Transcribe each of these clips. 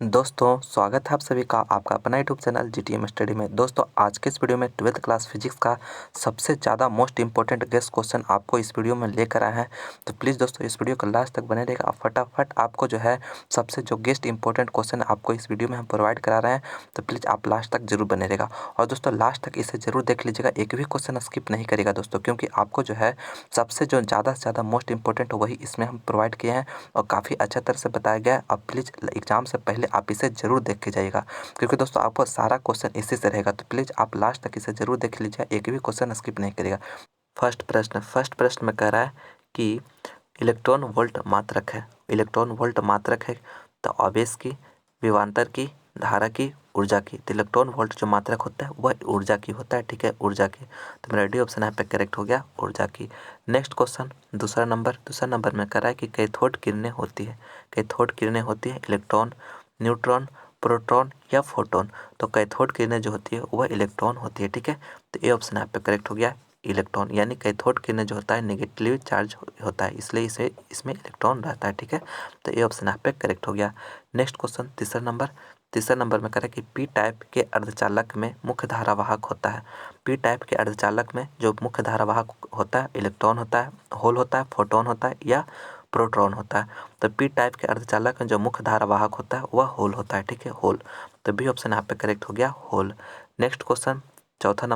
दोस्तों स्वागत है आप सभी का आपका अपना यूट्यूब चैनल जीटीएम स्टडी में। दोस्तों आज के इस वीडियो में 12th क्लास फिजिक्स का सबसे ज़्यादा मोस्ट इंपॉर्टेंट गेस्ट क्वेश्चन आपको इस वीडियो में लेकर आए हैं। तो प्लीज़ दोस्तों इस वीडियो को लास्ट तक बने रहेगा। फटाफट आपको जो है सबसे जो गेस्ट इंपॉर्टेंट क्वेश्चन आपको इस वीडियो में हम प्रोवाइड करा रहे हैं, तो प्लीज़ आप लास्ट तक जरूर बने रहेगा। और दोस्तों लास्ट तक इसे जरूर देख लीजिएगा, एक भी क्वेश्चन स्किप नहीं करेगा दोस्तों, क्योंकि आपको जो है सबसे जो ज़्यादा से ज़्यादा मोस्ट इंपॉर्टेंट वही इसमें हम प्रोवाइड किए हैं और काफ़ी अच्छा तरह से बताया गया है। अब प्लीज़ एग्जाम से पहले आप इसे जरूर देख के जाइएगा, क्योंकि दोस्तों आपको सारा क्वेश्चन इसी से रहेगा। तो प्लीज़ आप लास्ट तक इसे जरूर देख लीजिए, एक भी क्वेश्चन स्किप नहीं करेगा। फर्स्ट प्रश्न में कह रहा है कि इलेक्ट्रॉन वोल्ट मात्रक है। इलेक्ट्रॉन वोल्ट मात्रक है तो आवेश की, विभवांतर की, धारा की, ऊर्जा की। तो इलेक्ट्रॉन वोल्ट जो मात्रक होता है वह ऊर्जा की होता है, ठीक है, ऊर्जा की। तो मेरा डी ऑप्शन यहाँ पे करेक्ट हो गया, ऊर्जा की। नेक्स्ट क्वेश्चन दूसरा नंबर में कह रहा है कि कैथोड किरणें होती है। कैथोड किरणें होती है इलेक्ट्रॉन, न्यूट्रॉन, प्रोटॉन या फोटोन। तो कैथोड किरणें जो होती है वह इलेक्ट्रॉन होती है, ठीक है। तो ये ऑप्शन यहाँ पे करेक्ट हो गया, इलेक्ट्रॉन। यानी कैथोड किरणें जो होता है नेगेटिवली चार्ज होता है, इसलिए इसे इसमें इलेक्ट्रॉन रहता है, ठीक है। तो ये ऑप्शन यहाँ पे करेक्ट हो गया। नेक्स्ट क्वेश्चन तीसरा नंबर में कह रहा है कि पी टाइप के अर्धचालक में मुख्य धारावाहक होता है। पी टाइप के अर्धचालक में जो मुख्य धारावाहक होता है इलेक्ट्रॉन होता है, होल होता है, फोटोन होता है या प्रोटॉन होता है। तो पी टाइप के अर्धचालक में जो मुख्य धारावाहक होता है वह होल होता है, ठीक है, होल। तो बी ऑप्शन यहाँ पे करेक्ट हो गया, होल। नेक्स्ट क्वेश्चन चौथा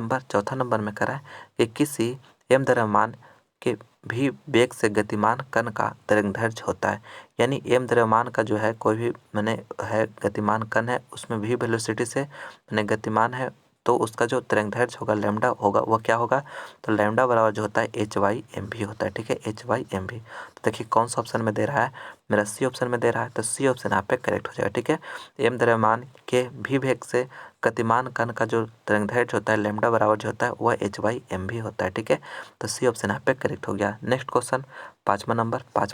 नंबर में करा है कि किसी एम द्रव्यमान के भी वेग से गतिमान कण का तरंगदैर्घ्य होता है। यानी एम द्रव्यमान का जो है कोई भी मैंने है गतिमान कण है, उसमें भी वेलोसिटी से मैंने गतिमान है, तो उसका जो तरंगदैर्घ्य होगा लैम्डा होगा, वह क्या होगा, तो लैम्डा बराबर जो होता है HY/mv होता है, ठीक है, HY/mv। तो देखिए कौन सा ऑप्शन में दे रहा है, मेरा सी ऑप्शन में दे रहा है, तो सी ऑप्शन यहाँ पे करेक्ट हो जाएगा, ठीक है। एम द्रव्यमान के भी वेग से गतिमान कण का जो तरंगदैर्घ्य होता है लैम्डा बराबर जो होता है वह HY/mv होता है, ठीक है। तो सी ऑप्शन यहाँ पे करेक्ट हो गया। नेक्स्ट क्वेश्चन पाँचवा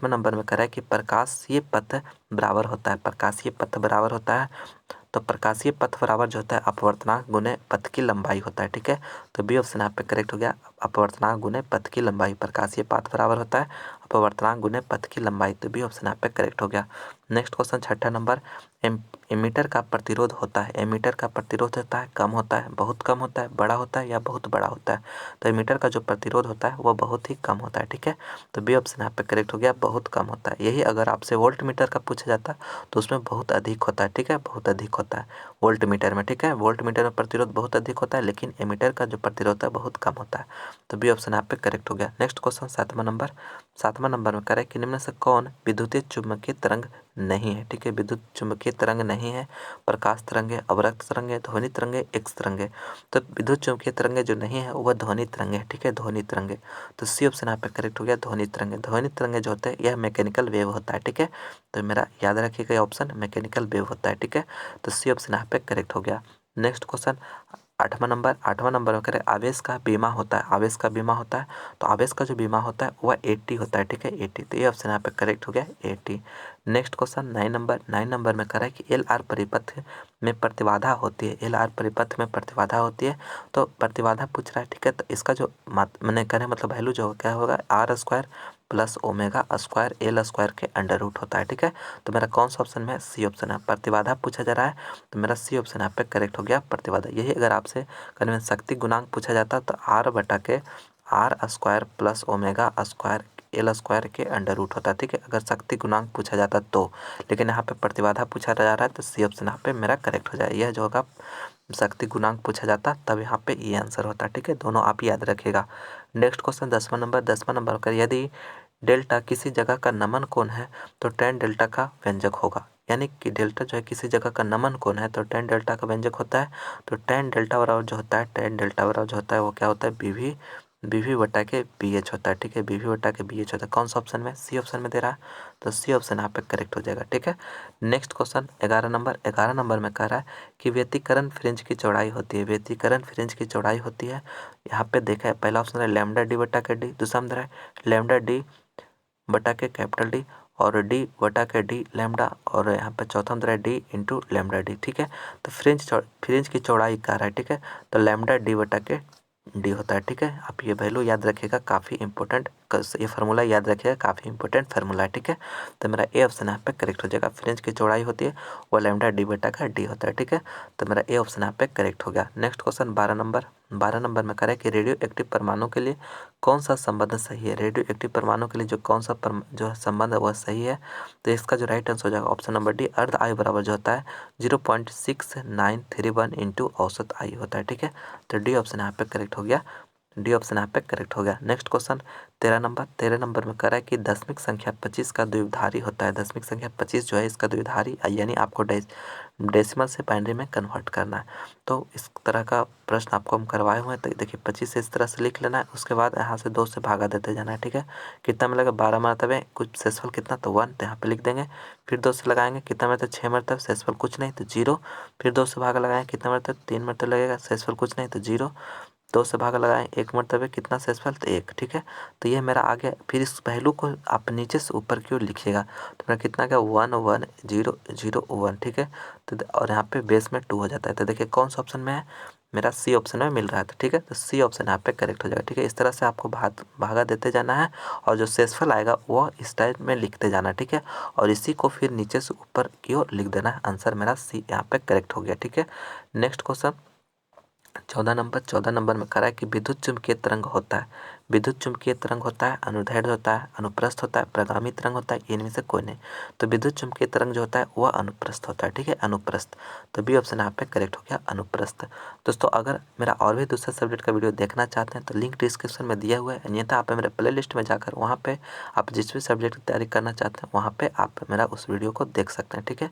नंबर में कह रहा है कि प्रकाशीय पथ बराबर होता है। प्रकाशीय पथ बराबर होता है, तो प्रकाशीय पथ बराबर जो होता है अपवर्तनांक गुने पथ की लंबाई होता है, ठीक है। तो बी ऑप्शन यहाँ पे करेक्ट हो गया, अपवर्तनांक गुने पथ की लंबाई। प्रकाशीय पथ बराबर होता है अपवर्तनांक गुने पथ की लंबाई। तो बी ऑप्शन यहाँ पे करेक्ट हो गया। नेक्स्ट क्वेश्चन छठा नंबर, एमीटर का प्रतिरोध होता है। एमीटर का प्रतिरोध होता है कम होता है, बहुत कम होता है, बड़ा होता है या बहुत बड़ा होता है। तो एमीटर का जो प्रतिरोध होता है वह बहुत ही कम होता है, ठीक है। तो बी ऑप्शन यहाँ पे करेक्ट हो गया, बहुत कम होता है। यही अगर आपसे वोल्ट मीटर का पूछा जाता तो उसमें बहुत अधिक होता है, ठीक है, बहुत अधिक होता है वोल्ट मीटर में, ठीक है। वोल्ट मीटर में प्रतिरोध बहुत अधिक होता है, लेकिन एमीटर का जो प्रतिरोध है बहुत कम होता है। तो बी ऑप्शन यहाँ पे करेक्ट हो गया। नेक्स्ट क्वेश्चन सातवां नंबर में करें कि निम्न से कौन विद्युतीय चुम्बकीय तरंग नहीं है, ठीक है। विद्युत चुम्बकीय तरंग नहीं है, प्रकाश तरंग है, अवरक्त तरंग है, ध्वनि तरंग है, एक्स तरंग है। तो विद्युत चुम्बकीय तरंगे जो नहीं है वह ध्वनि तरंग है, ठीक है, ध्वनि तरंगे। तो सी ऑप्शन यहाँ पे करेक्ट हो गया, ध्वनि तरंगे। ध्वनि तरंगे जो होते हैं यह मैकेनिकल वेव होता है, ठीक है। तो मेरा याद रखिएगा ये ऑप्शन मैकेनिकल वेव होता है, ठीक है। तो सी ऑप्शन यहाँ पे करेक्ट हो गया। नेक्स्ट क्वेश्चन आठवां नंबर में करें आवेश का बीमा होता है। आवेश का बीमा होता है, तो आवेश का जो बीमा होता है वह 80 होता है, ठीक है, 80। तो ये ऑप्शन यहाँ पे करेक्ट हो गया, 80। नेक्स्ट क्वेश्चन 9 नंबर में करें कि एल आर परिपथ में प्रतिबाधा होती है। एल आर परिपथ में प्रतिबाधा होती है, तो प्रतिबाधा पूछ रहा है, ठीक है। तो इसका जो मैंने करें मतलब वैल्यू जो क्या होगा, R² plus omega square L square के अंडर रूट होता है, ठीक है। तो मेरा कौन सा ऑप्शन में सी ऑप्शन है, प्रतिबाधा पूछा जा रहा है, तो मेरा सी ऑप्शन यहाँ पे करेक्ट हो गया, प्रतिबाधा। यही अगर आपसे कहीं शक्ति गुणांक पूछा जाता तो R/R² plus omega square L square के अंडर रूट होता है, ठीक है, अगर शक्ति गुणांक पूछा जाता तो। लेकिन यहाँ पे प्रतिबाधा पूछा जा रहा है, तो सी ऑप्शन यहाँ पे मेरा करेक्ट हो जाए। यह जो होगा शक्ति गुणांक पूछा जाता तब यहाँ पे ये आंसर होता है, ठीक है, दोनों आप याद रखिएगा। नेक्स्ट क्वेश्चन 10वां नंबर का, यदि डेल्टा किसी जगह का नमन कोण है तो tan डेल्टा का व्यंजक होगा। यानी कि डेल्टा जो है किसी जगह का नमन कोण है तो tan डेल्टा का व्यंजक होता है। तो tan डेल्टा बराबर जो होता है, tan डेल्टा बराबर जो होता है वो क्या होता है, बीवी बटा के BH होता है, ठीक है, बीवी बटा के BH होता है। कौन सा ऑप्शन में, सी ऑप्शन में दे रहा है, तो सी ऑप्शन यहाँ पे करेक्ट हो जाएगा, ठीक है। नेक्स्ट क्वेश्चन 11 नंबर में कह रहा है कि व्यतिकरण फ्रिंज की चौड़ाई होती है। व्यतिकरण फ्रिंज की चौड़ाई होती है, यहाँ पे देखा है पहला ऑप्शन है लैम्डा डी बटा के डी, दूसरा में है लैम्डा डी बटा के कैपिटल डी और डी बटा के डी लैम्डा, और यहाँ पे चौथा अंदर है डी इंटू लैम्डा डी, ठीक है। तो फ्रिंज की चौड़ाई कह रहा है, ठीक है, तो लैम्डा डी बटा के डी होता है, ठीक है। आप ये वैल्यू याद रखिएगा, काफ़ी इंपॉर्टेंट ये फार्मूला याद रखिएगा, काफ़ी इंपॉर्टेंट फार्मूला है, ठीक है। तो मेरा ए ऑप्शन यहाँ पे करेक्ट हो जाएगा। फ्रिंज की चौड़ाई होती है वो लैम्डा डी बेटा का डी होता है, ठीक है। तो मेरा ए ऑप्शन यहाँ पे करेक्ट हो गया। नेक्स्ट क्वेश्चन 12 नंबर में करें कि रेडियो एक्टिव परमाणु के लिए कौन सा संबंध सही है। रेडियो एक्टिव परमाणु के लिए जो कौन सा जो संबंध है वह सही है। तो इसका जो राइट आंसर हो जाएगा ऑप्शन नंबर डी, अर्ध आयु बराबर जो होता है 0.6931 इंटू औसत आयु होता है, ठीक है। तो डी ऑप्शन यहाँ पे करेक्ट हो गया। डी ऑप्शन यहाँ पे करेक्ट हो गया। नेक्स्ट क्वेश्चन 13 नंबर में कह रहा है कि दशमिक संख्या 25 का द्विधारी होता है। दशमिक संख्या 25 जो है इसका द्विधारी यानी आपको डेसिमल से बाइनरी में कन्वर्ट करना है। तो इस तरह का प्रश्न आपको हम करवाए हुए हैं। तो देखिए 25 से इस तरह से लिख लेना है, उसके बाद यहाँ से 2 से भागा देते जाना है, ठीक है। कितना मिलेगा 12 मरतबे कुछ शेषफल कितना तो 1, तो यहाँ पे लिख देंगे। फिर 2 से लगाएंगे कितना मरतब 6 मरतब शेषफल कुछ नहीं तो 0। फिर 2 से भागा लगाएंगे कितना मरतब 3 मरतब लगेगा शेषफल कुछ नहीं तो 0। 2 से भागा लगाएं 1 मरतबे कितना शेषफल तो 1, ठीक है। तो ये मेरा आ गया। फिर इस वैल्यू को आप नीचे से ऊपर की ओर लिखिएगा तो मेरा कितना क्या 1 1 0 0 1, ठीक है। तो और यहाँ पे बेस में 2 हो जाता है। तो देखिए कौन सा ऑप्शन में है, मेरा सी ऑप्शन में मिल रहा है, तो ठीक है। तो सी ऑप्शन यहाँ पे करेक्ट हो जाएगा, ठीक है। इस तरह से आपको भागा देते जाना है और जो शेषफल आएगा वो इस टाइप में लिखते जाना है, ठीक है। और इसी को फिर नीचे से ऊपर की ओर लिख देना है। आंसर मेरा सी यहाँ पे करेक्ट हो गया, ठीक है। नेक्स्ट क्वेश्चन 14 नंबर में कह रहा है कि विद्युत चुम्बकीय तरंग होता है। विद्युत चुम्बकीय तरंग होता है, अनुदैर्ध्य होता है, अनुप्रस्थ होता है, प्रगामी तरंग होता है, इनमें से कोई नहीं। तो विद्युत चुम्बकीय तरंग जो होता है वह अनुप्रस्थ होता है, ठीक है, अनुप्रस्थ। तो बी ऑप्शन यहाँ पे करेक्ट हो गया, अनुप्रस्थ। दोस्तों अगर मेरा और भी दूसरे सब्जेक्ट का वीडियो देखना चाहते हैं तो लिंक डिस्क्रिप्शन में दिया हुआ है, अन्यथा आप मेरे प्ले लिस्ट में जाकर वहाँ पे आप जिस भी सब्जेक्ट की तैयारी करना चाहते हैं वहाँ पे आप मेरा उस वीडियो को देख सकते हैं, ठीक है।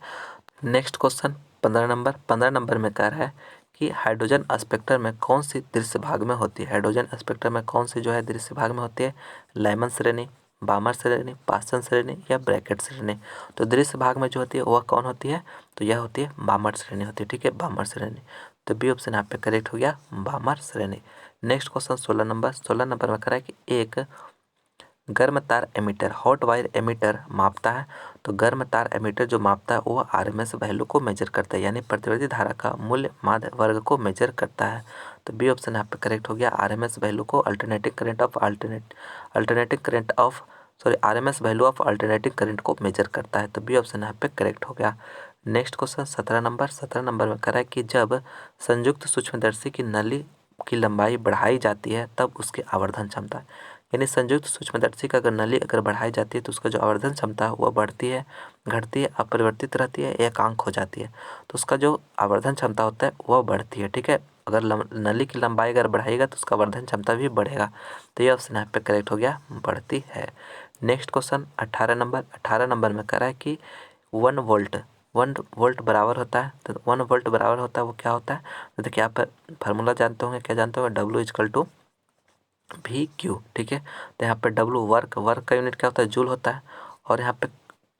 नेक्स्ट क्वेश्चन 15 नंबर में कह रहा है कि हाइड्रोजन स्पेक्ट्रम में कौन सी दृश्य भाग में होती है। हाइड्रोजन स्पेक्ट्रम में कौन सी जो है दृश्य भाग में होती है, लाइमन श्रेणी, बामर श्रेणी, पास्टन श्रेणी या ब्रैकेट श्रेणी। तो दृश्य भाग में जो होती है वह कौन होती है, तो यह होती है बामर श्रेणी होती है, ठीक है, बामर श्रेणी। तो बी ऑप्शन यहाँ पे करेक्ट हो गया, बामर श्रेणी। नेक्स्ट क्वेश्चन 16 नंबर में कह रहा है कि एक गर्म तार एमीटर हॉट वायर एमीटर मापता है। तो गर्म तार एमीटर जो मापता है वो आरएमएस वैल्यू को मेजर करता है, यानी प्रतिवर्ती धारा का मूल्य माध्य वर्ग को मेजर करता है। तो बी ऑप्शन यहाँ पे करेक्ट हो गया, आरएमएस वैल्यू को RMS value of alternating current को मेजर करता है। तो बी ऑप्शन यहाँ पे करेक्ट हो गया। नेक्स्ट क्वेश्चन 17 नंबर में कह रहा है कि जब संयुक्त सूक्ष्मदर्शी की नली की लंबाई बढ़ाई जाती है तब उसकी आवर्धन क्षमता, यानी संयुक्त सूक्ष्मदर्शी का अगर नली अगर बढ़ाई जाती है तो उसका जो आवर्धन क्षमता है वह बढ़ती है, घटती है, अपरिवर्तित रहती है, एकांक हो जाती है। तो उसका जो आवर्धन क्षमता होता है वह बढ़ती है, ठीक है। अगर नली की लंबाई अगर बढ़ाएगा तो उसका आवर्धन क्षमता भी बढ़ेगा। तो ये ऑप्शन यहाँ पे करेक्ट हो गया, बढ़ती है। नेक्स्ट क्वेश्चन 18 नंबर में कह रहा है कि 1 वोल्ट बराबर होता है। तो 1 वोल्ट बराबर होता है वो क्या होता है, तो देखिए आप फार्मूला जानते होंगे, क्या जानते होंगे, W = V ठीक है। तो यहाँ पे W वर्क का यूनिट क्या होता है, जूल होता है। और यहाँ पे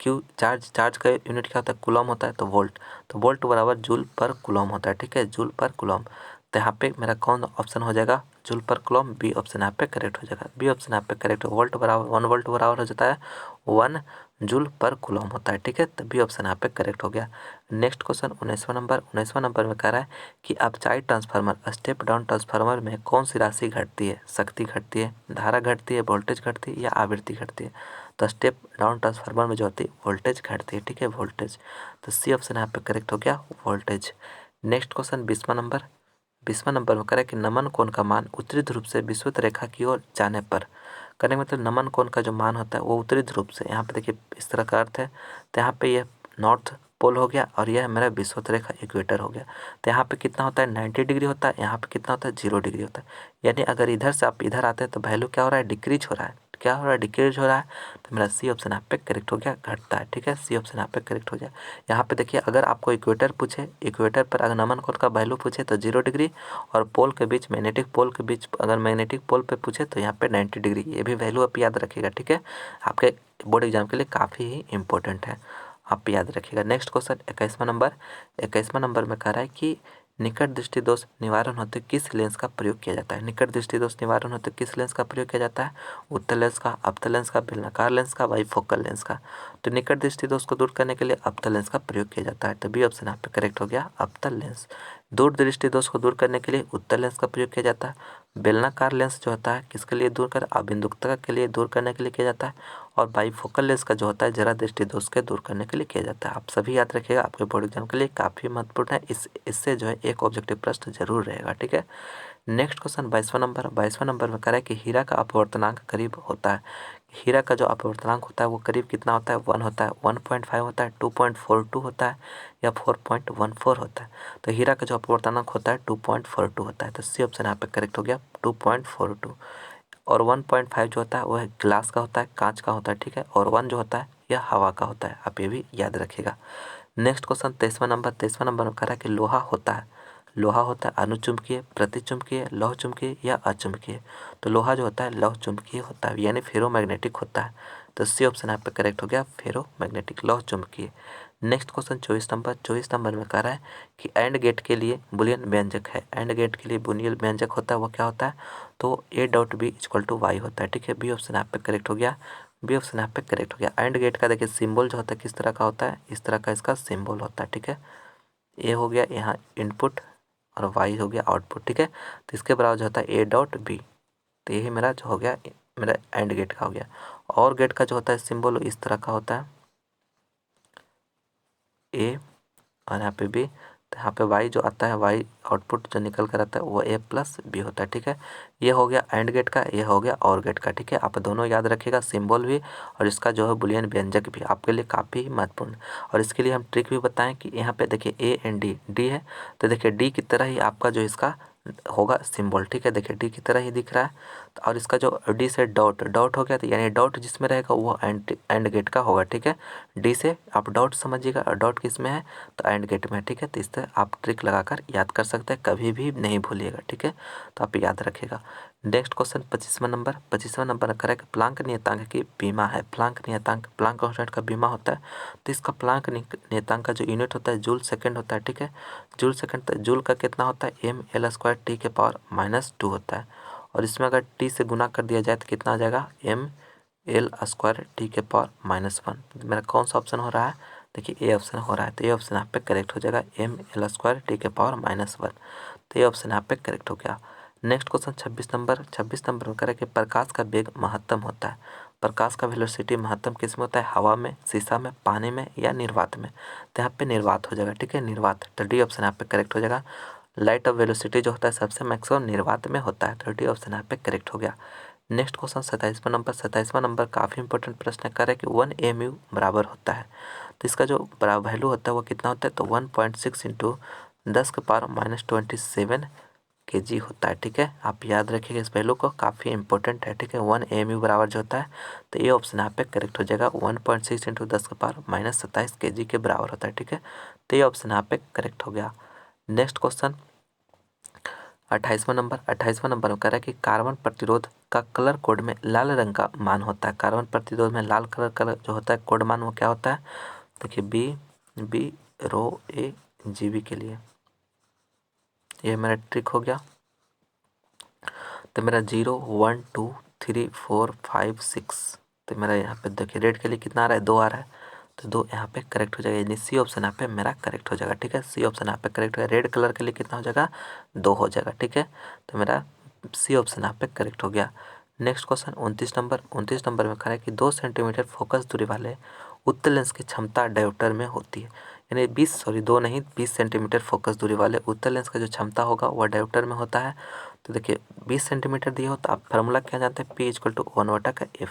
Q चार्ज का यूनिट क्या होता है, कूलम होता है। तो वोल्ट बराबर जूल पर कूलम होता है, ठीक है, जूल पर कूलम। तो यहाँ पे मेरा कौन ऑप्शन हो जाएगा, जूल पर कूलम, बी ऑप्शन यहाँ पे करेक्ट हो जाएगा। बी ऑप्शन यहाँ पे करेक्ट हो, 1 वोल्ट बराबर हो जाता है 1 जूल पर कूलम होता है, ठीक है। तो बी ऑप्शन यहाँ पे करेक्ट हो गया। नेक्स्ट क्वेश्चन 19वां नंबर में कह रहा है कि अपचाई ट्रांसफार्मर स्टेप डाउन ट्रांसफार्मर में कौन सी राशि घटती है, शक्ति घटती है, धारा घटती है, वोल्टेज घटती है या आवृत्ति घटती है। तो स्टेप डाउन ट्रांसफार्मर में जो होती है वोल्टेज घटती है, ठीक है, वोल्टेज। तो सी ऑप्शन यहाँ पे करेक्ट हो गया, वोल्टेज। नेक्स्ट क्वेश्चन 20वां नंबर में करें कि नमन कोण का मान उत्तरी ध्रुव से विषुवत रेखा की ओर जाने पर, करने का मतलब नमन कोण का जो मान होता है वो उत्तरी ध्रुव से, यहाँ पे देखिए इस तरह का अर्थ है। तो यहाँ पे यह नॉर्थ पोल हो गया और यह मेरा विषुवत रेखा इक्वेटर हो गया। तो यहाँ पे कितना होता है 90 डिग्री होता है, यहाँ पे कितना होता है 0 डिग्री होता है। यानी अगर इधर से आप इधर आते हैं तो वैल्यू क्या हो रहा है, डिक्रीज हो रहा है, क्या हो रहा है, डिक्रीज हो रहा है। तो मेरा सी ऑप्शन यहाँ पे करेक्ट हो गया, घटता है, ठीक है, सी ऑप्शन यहाँ पे करेक्ट हो जाए। यहाँ पे देखिए अगर आपको इक्वेटर पूछे, इक्वेटर पर अगर नमन कोण का वैल्यू पूछे तो 0 डिग्री, और पोल के बीच मैग्नेटिक पोल के बीच अगर मैग्नेटिक पोल पे पूछे तो यहाँ पे 90 डिग्री। ये भी वैल्यू आप याद रखिएगा, ठीक है, आपके बोर्ड एग्जाम के लिए काफ़ी ही इंपॉर्टेंट है, आप याद रखिएगा। नेक्स्ट क्वेश्चन 21वां नंबर में कह रहा है कि निकट दृष्टि दोष निवारण हेतु किस लेंस का प्रयोग किया जाता है। निकट दृष्टि दोष निवारण हेतु किस लेंस का प्रयोग किया जाता है, उत्तल लेंस का, अवतल लेंस का, बेलनाकार लेंस का, बाइफोकल लेंस का। तो निकट दृष्टि दोष को दूर करने के लिए अवतल लेंस का प्रयोग किया जाता है। तो बी ऑप्शन यहाँ पे करेक्ट हो गया, अवतल लेंस। दूर दृष्टि दोष को दूर करने के लिए उत्तल लेंस का प्रयोग किया जाता है, बेलनाकार लेंस जो होता है किसके लिए दूर कर अबिंदुकता के लिए दूर करने के लिए किया जाता है, और बाईफोकल लेंस का जो होता है जरा दृष्टि दोष के दूर करने के लिए किया जाता है। आप सभी याद रखिएगा, आपके बोर्ड एग्जाम के लिए काफ़ी महत्वपूर्ण है। इससे जो है एक ऑब्जेक्टिव प्रश्न जरूर रहेगा, ठीक है। नेक्स्ट क्वेश्चन 22वां नंबर में कह रहा है कि हीरा का अपवर्तनांक करीब होता है। हीरा का जो अपवर्तनांक होता है वो करीब कितना होता है, 1 होता है, 1.5 होता है, 2.42 होता है या 4.14 होता है। तो हीरा का जो अपवर्तनांक होता है 2.42 होता है, तो सी ऑप्शन यहाँ पे करेक्ट हो गया 2.42। और 1.5 जो होता है वह ग्लास का होता है, कांच का होता है, ठीक है। और 1 जो होता है यह हवा का होता है, आप ये भी याद रखिएगा। नेक्स्ट क्वेश्चन 23वां नंबर में कह रहा है कि लोहा होता है अनुचुंबकीय, प्रतिचुंबकीय, लौह चुंबकीय या अचुंबकीय। तो लोहा जो होता है लौह चुंबकीय होता है, यानी फेरोमैग्नेटिक होता है। तो सी ऑप्शन यहाँ पे करेक्ट हो गया फेरोमैग्नेटिक, लौह चुंबकीय। नेक्स्ट क्वेश्चन 24 नंबर में कह रहा है कि एंड गेट के लिए बुलियन व्यंजक है। एंड गेट के लिए बुलियन व्यंजक होता है वो क्या होता है, तो A.B=Y होता है, ठीक है। बी ऑप्शन यहाँ पे करेक्ट हो गया, बी ऑप्शन यहाँ पे करेक्ट हो गया। एंड गेट का देखिए सिंबल जो होता है किस तरह का होता है, इस तरह का इसका सिंबल होता है, ठीक है। ए हो गया यहाँ इनपुट और वाई हो गया आउटपुट, ठीक है। तो इसके बराबर जो होता है A.B, तो यही मेरा जो हो गया मेरा एंड गेट का हो गया। और गेट का जो होता है सिंबल इस तरह का होता है ए और यहाँ पे बी, तो यहाँ पे वाई जो आता है वाई आउटपुट जो निकल कर आता है वो A+B होता है, ठीक है। ये हो गया एंड गेट का, ये हो गया और गेट का, ठीक है। आप दोनों याद रखिएगा, सिंबल भी और इसका जो है बुलियन व्यंजक भी आपके लिए काफ़ी महत्वपूर्ण। और इसके लिए हम ट्रिक भी बताएं कि यहाँ पे देखिए A एंड डी है, तो देखिए डी की तरह ही आपका जो इसका होगा सिंबल, ठीक है। देखिए डी की तरह ही दिख रहा है, तो और इसका जो डी से डॉट हो गया, तो यानी डॉट जिसमें रहेगा वो एंड गेट का होगा, ठीक है। डी से आप डॉट समझिएगा और डॉट किस में है, तो एंड गेट में, ठीक है। तो इस तरह आप ट्रिक लगाकर याद कर सकते हैं, कभी भी नहीं भूलिएगा, ठीक है। तो आप याद रखिएगा। नेक्स्ट क्वेश्चन 25वां नंबर करें कि प्लांक नियतांक की बीमा है। प्लांक कांस्टेंट का बीमा होता है, तो इसका प्लांक नियतांक का जो यूनिट होता है जूल सेकंड होता है, ठीक है। जूल सेकंड, तो जूल का कितना होता है ml² T⁻² होता है। और इसमें अगर T से गुना कर दिया जाए तो कितना आ जाएगा ml² T⁻1। मेरा कौन सा ऑप्शन हो रहा है, देखिए ए ऑप्शन हो रहा है, तो ये ऑप्शन यहाँ पे करेक्ट हो जाएगा ml² T⁻1। तो ये ऑप्शन यहाँ पे करेक्ट हो गया। नेक्स्ट क्वेश्चन 26 नंबर में करें कि प्रकाश का वेग महत्तम होता है। प्रकाश का वेलोसिटी महत्तम किस में होता है, हवा में, शीशा में, पानी में या निर्वात में। तो यहाँ पे निर्वात हो जाएगा, ठीक है, निर्वात। तो डी ऑप्शन यहाँ पे करेक्ट हो जाएगा। लाइट ऑफ वेलोसिटी जो होता है सबसे मैक्सिमम निर्वात में होता है, तो डी ऑप्शन यहाँ पे करेक्ट हो गया। नेक्स्ट क्वेश्चन 27वां नंबर काफ़ी इंपॉर्टेंट प्रश्न कर रहा है कि 1 mu बराबर होता है। तो इसका जो बराबर वैल्यू होता है वो कितना होता है, तो 1.6 × 10⁻27 kg होता है, ठीक है। आप याद रखिएगा इस वैल्यू को, काफ़ी इंपॉर्टेंट है, ठीक है। 1 mu बराबर जो होता है, तो ये ऑप्शन यहाँ पे करेक्ट हो जाएगा। 1.6 × 10⁻27 kg के बराबर होता है, ठीक है। तो ये ऑप्शन यहाँ पे करेक्ट हो गया। नेक्स्ट क्वेश्चन 28वां नंबर में कह रहा है कि कार्बन प्रतिरोध का कलर कोड में लाल रंग का मान होता है। कार्बन प्रतिरोध में लाल कलर जो होता है कोड मान वो क्या होता है, देखिए बी रो ए GB के लिए। ये मेरा ट्रिक हो गया। तो मेरा 0 1 2 3 4 5 6, तो मेरा यहाँ पे देखिए रेड के लिए कितना आ रहा है, 2 आ रहा है, तो 2 यहाँ पे करेक्ट हो जाएगा, यानी सी ऑप्शन यहाँ पे मेरा करेक्ट हो जाएगा, ठीक है। सी ऑप्शन यहाँ पे करेक्ट हो गया। रेड कलर के लिए कितना हो जाएगा, 2 हो जाएगा, ठीक है। तो मेरा सी ऑप्शन यहाँ पे करेक्ट हो गया। नेक्स्ट क्वेश्चन 29 नंबर में कह रहा है कि 2 सेंटीमीटर फोकस दूरी वाले उत्तल लेंस की क्षमता डायोप्टर में होती है। यानी 20 सेंटीमीटर फोकस दूरी वाले उत्तल लेंस का जो क्षमता होगा वह डायोप्टर में होता है। तो देखिए 20 सेंटीमीटर दिया हो तो आप फार्मूला क्या जानते हैं, P=1/f।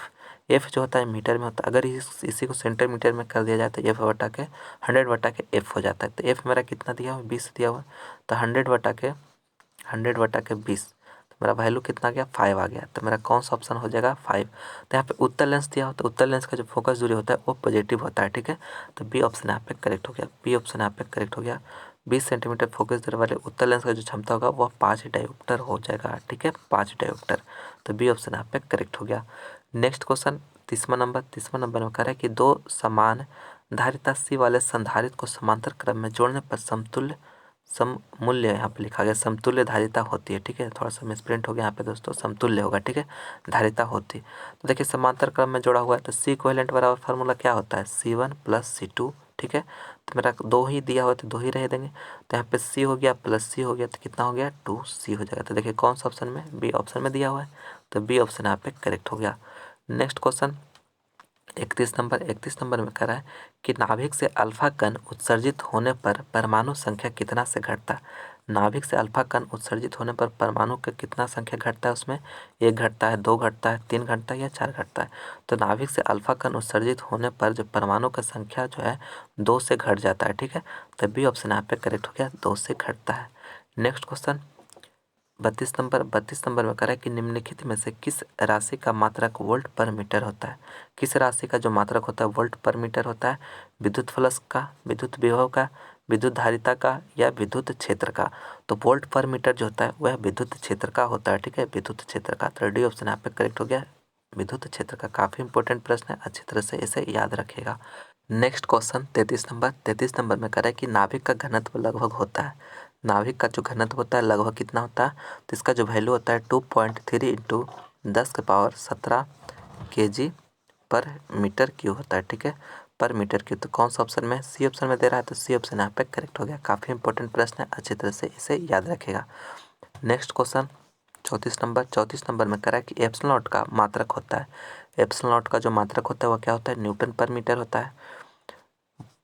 एफ जो होता है मीटर में होता है, अगर इसी को सेंटीमीटर में कर दिया जाए तो F/के 100/f हो जाता है। तो f मेरा कितना दिया हुआ, 20 दिया हुआ, तो 100/के 20, तो मेरा वैल्यू कितना गया, 5 आ गया। तो मेरा कौन सा ऑप्शन हो जाएगा, 5। तो यहाँ पे उत्तल लेंस दिया हो तो उत्तल लेंस का जो फोकस दूरी होता है वो पॉजिटिव होता है, ठीक है। तो बी ऑप्शन यहाँ पे करेक्ट हो गया, बी ऑप्शन यहाँ पे करेक्ट हो गया। 20 सेंटीमीटर फोकस दूरी वाले उत्तल लेंस का जो क्षमता होगा वह 5 डायोप्टर हो जाएगा, ठीक है, 5 डायोप्टर। तो बी ऑप्शन यहाँ पे करेक्ट हो गया। नेक्स्ट क्वेश्चन 30वां नंबर में कह रहा है कि 2 समान धारिता C वाले संधारित्र को समांतर क्रम में जोड़ने पर सममूल्य, यहाँ पे लिखा गया समतुल्य धारिता होती है, ठीक है। थोड़ा सा मिसप्रिंट हो गया यहाँ पे दोस्तों, समतुल्य होगा, ठीक है, धारिता होती। तो देखिए समांतर क्रम में जोड़ा हुआ है तो C इक्विवेलेंट बराबर फार्मूला क्या होता है, C1 + C2 ठीक है। तो मेरा 2 ही दिया हुआ तो 2 ही रह देंगे। तो यहाँ पे सी हो गया प्लस सी हो गया तो कितना हो गया 2C हो जाएगा। तो देखिए कौन सा ऑप्शन में, बी ऑप्शन में दिया हुआ है, तो बी ऑप्शन यहाँ पे करेक्ट हो गया। नेक्स्ट क्वेश्चन 31 नंबर में कह रहा है कि नाभिक से अल्फा कण उत्सर्जित होने पर परमाणु संख्या कितना से घटता है। नाभिक से अल्फा कण उत्सर्जित होने पर परमाणु का कितना संख्या घटता है, उसमें 1 घटता है, 2 घटता है, 3 घटता है या 4 घटता है। तो नाभिक से अल्फा कण उत्सर्जित होने पर जो परमाणु का संख्या जो है 2 से घट जाता है, ठीक है। तो बी ऑप्शन यहाँ पे करेक्ट हो गया, 2 से घटता है। नेक्स्ट क्वेश्चन 32 नंबर में कह रहा है कि निम्नलिखित में से किस राशि का मात्रक वोल्ट पर मीटर होता है। किस राशि का जो मात्रक होता है वोल्ट पर मीटर होता है, विद्युत फ्लक्स का, विद्युत विभव का, विद्युत धारिता का या विद्युत क्षेत्र का। तो वोल्ट पर मीटर जो होता है वह विद्युत क्षेत्र का होता है, ठीक है, विद्युत क्षेत्र का। तो डी ऑप्शन यहाँ पे करेक्ट हो गया, विद्युत क्षेत्र का। काफ़ी इंपॉर्टेंट प्रश्न है, अच्छी तरह से इसे याद रखिएगा। नेक्स्ट क्वेश्चन 33 नंबर में कह रहा है कि नाभिक का घनत्व लगभग होता है। नाभिक का जो घनत्व होता है लगभग कितना होता है, तो इसका जो वैल्यू होता है 2.3 इंटू 10⁻17 kg पर मीटर क्यूब होता है, ठीक है, पर मीटर क्यूब। तो कौन सा ऑप्शन में, सी ऑप्शन में दे रहा है, तो सी ऑप्शन यहाँ पे करेक्ट हो गया। काफ़ी इंपॉर्टेंट प्रश्न है, अच्छी तरह से इसे याद रखेगा। नेक्स्ट क्वेश्चन 34 नंबर में कह रहा है कि एप्सिलॉन नॉट का मात्रक होता है। एप्सिलॉन नॉट का जो मात्रक होता है वह क्या होता है, न्यूटन पर मीटर होता है,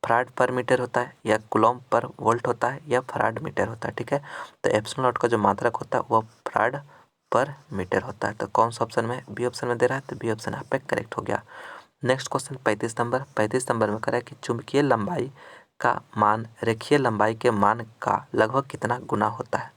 फराड पर मीटर होता है या कूलॉम पर वोल्ट होता है या फराड मीटर होता है, ठीक है। तो एप्सिलॉन नॉट का जो मात्रक होता है वह फराड पर मीटर होता है। तो कौन सा ऑप्शन में, बी ऑप्शन में दे रहा है, तो बी ऑप्शन यहाँ पे करेक्ट हो गया। नेक्स्ट क्वेश्चन 35 नंबर में कह रहा है कि चुंबकीय लंबाई का मान रेखीय लंबाई के मान का लगभग कितना गुना होता है।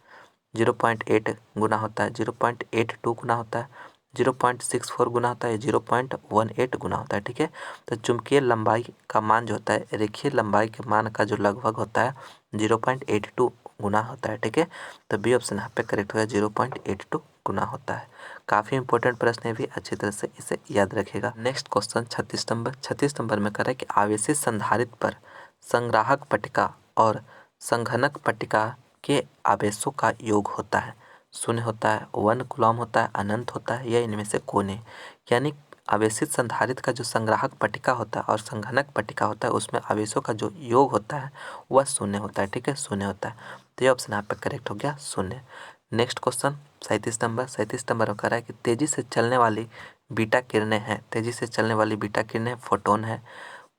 0.8 गुना होता है, 0.82 गुना होता है, 0.64 गुना होता है, 0.18 गुना होता है, ठीक है। तो चुंबकीय लंबाई का मान जो होता है रेखीय लंबाई के मान का जो लगभग होता है 0.82 गुना होता है, ठीक है। तो बी ऑप्शन यहाँ पे करेक्ट हो गया, 0.82 गुना होता है। काफ़ी इंपॉर्टेंट प्रश्न है भी, अच्छी तरह से इसे याद रखेगा। नेक्स्ट क्वेश्चन 36 नंबर में कह रहा है कि आवेशित संधारित्र पर संग्राहक पट्टिका और संघनक पट्टिका के आवेशों का योग होता है। शून्य होता है, 1 कूलॉम होता है, अनंत होता है या इनमें से कोई नहीं। यानी आवेशित संधारित्र का जो संग्राहक पट्टिका होता है और संघनक पट्टिका होता है उसमें आवेशों का जो योग होता है वह शून्य होता है, ठीक है, शून्य होता है। तो ये ऑप्शन यहाँ पर करेक्ट हो गया, शून्य। नेक्स्ट क्वेश्चन 37 नंबर में कह रहा है कि तेजी से चलने वाली बीटा किरणें हैं। तेजी से चलने वाली बीटा किरणें फोटोन है,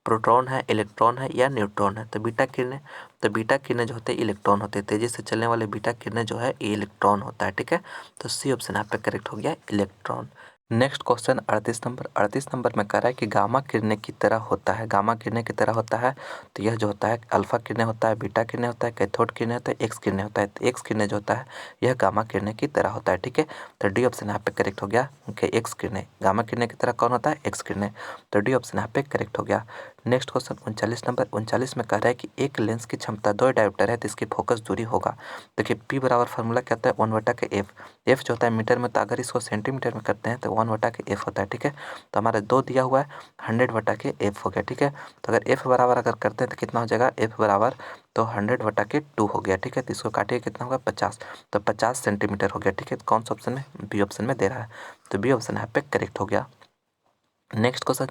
प्रोटॉन है, इलेक्ट्रॉन है या न्यूट्रॉन है। तो बीटा किरणें जो होते हैं इलेक्ट्रॉन होते हैं। तेजी से चलने वाले बीटा किरणें जो है ये इलेक्ट्रॉन होता है, ठीक है। तो सी ऑप्शन यहाँ पे करेक्ट हो गया, इलेक्ट्रॉन। नेक्स्ट क्वेश्चन 38 नंबर में कह रहा है कि गामा किरणें की तरह होता है। गामा किरणें की तरह होता है तो यह जो होता है अल्फा किरणें होता है, बीटा किरणें होता है, कैथोड किरणें होता है, एक्स किरणें होता है। तो एक्स किरणें जो होता है यह गामा किरणें की तरह होता है, ठीक है। तो डी ऑप्शन यहाँ पे करेक्ट हो गया कि एक्स किरणें। गामा किरणें की तरह कौन होता है, एक्स किरणें। तो डी ऑप्शन यहाँ पे करेक्ट हो गया। नेक्स्ट क्वेश्चन 39 में कह रहा है कि एक लेंस की क्षमता 2 डायोप्टर है तो इसकी फोकस दूरी होगा। देखिए पी बराबर फार्मूला क्या होता है, 1/एफ। एफ जो होता है मीटर में, तो अगर इसको सेंटीमीटर में करते हैं तो 1/एफ होता है, ठीक है। तो हमारा 2 दिया हुआ है, 100/एफ हो गया, ठीक है। तो अगर एफ बराबर अगर करते हैं तो कितना हो जाएगा, एफ बराबर तो 100/2 हो गया, ठीक है। तो इसको काटिए कितना होगा 50, तो 50 सेंटीमीटर हो गया, ठीक है। कौन सा ऑप्शन में, बी ऑप्शन में दे रहा है, तो बी ऑप्शन यहाँ पे करेक्ट हो गया। नेक्स्ट क्वेश्चन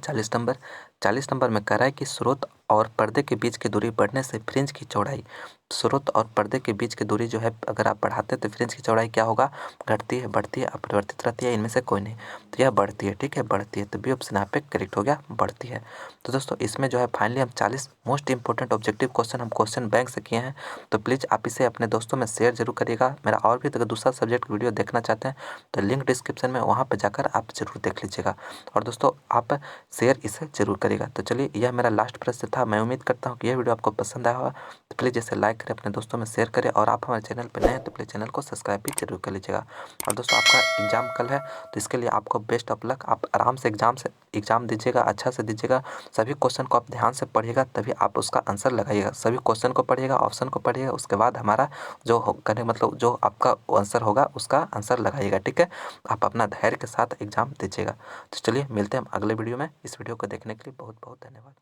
40 नंबर में कह रहा है कि स्रोत और पर्दे के बीच की दूरी बढ़ने से फ्रिंज की चौड़ाई, स्रोत और पर्दे के बीच की दूरी जो है अगर आप बढ़ाते हैं तो फ्रिंज की चौड़ाई क्या होगा, घटती है, बढ़ती है, अपरिवर्तित रहती है, इनमें से कोई नहीं। तो यह बढ़ती है, ठीक है, बढ़ती है। तो बी ऑप्शन यहाँ पे करेक्ट हो गया, बढ़ती है। तो दोस्तों इसमें जो है फाइनली हम 40 मोस्ट इंपॉर्टेंट ऑब्जेक्टिव क्वेश्चन हम क्वेश्चन बैंक से किए हैं। तो प्लीज़ आप इसे अपने दोस्तों में शेयर जरूर करिएगा। मेरा और भी अगर दूसरा सब्जेक्ट वीडियो देखना चाहते हैं तो लिंक डिस्क्रिप्शन में, वहाँ पर जाकर आप जरूर देख लीजिएगा। और दोस्तों आप शेयर इसे जरूर करिएगा। तो चलिए यह मेरा लास्ट प्रश्न था। मैं उम्मीद करता हूँ कि यह वीडियो आपको पसंद आया होगा। तो प्लीज़ इसे लाइक करें, अपने दोस्तों में शेयर करें और आप हमारे चैनल पर नए हैं तो प्लीज़ चैनल को सब्सक्राइब भी जरूर कर लीजिएगा। और दोस्तों आपका एग्जाम कल है तो इसके लिए आपको बेस्ट ऑफ लक। आप आराम से एग्जाम दीजिएगा, अच्छा से दीजिएगा। सभी क्वेश्चन को आप ध्यान से पढ़िएगा तभी आप उसका आंसर लगाइएगा। सभी क्वेश्चन को पढ़िएगा, ऑप्शन को पढ़िएगा, उसके बाद हमारा जो मतलब जो आपका आंसर होगा उसका आंसर लगाइएगा, ठीक है। आप अपना धैर्य के साथ एग्जाम दीजिएगा। तो चलिए मिलते हैं हम अगले वीडियो में। इस वीडियो को देखने के लिए बहुत बहुत धन्यवाद।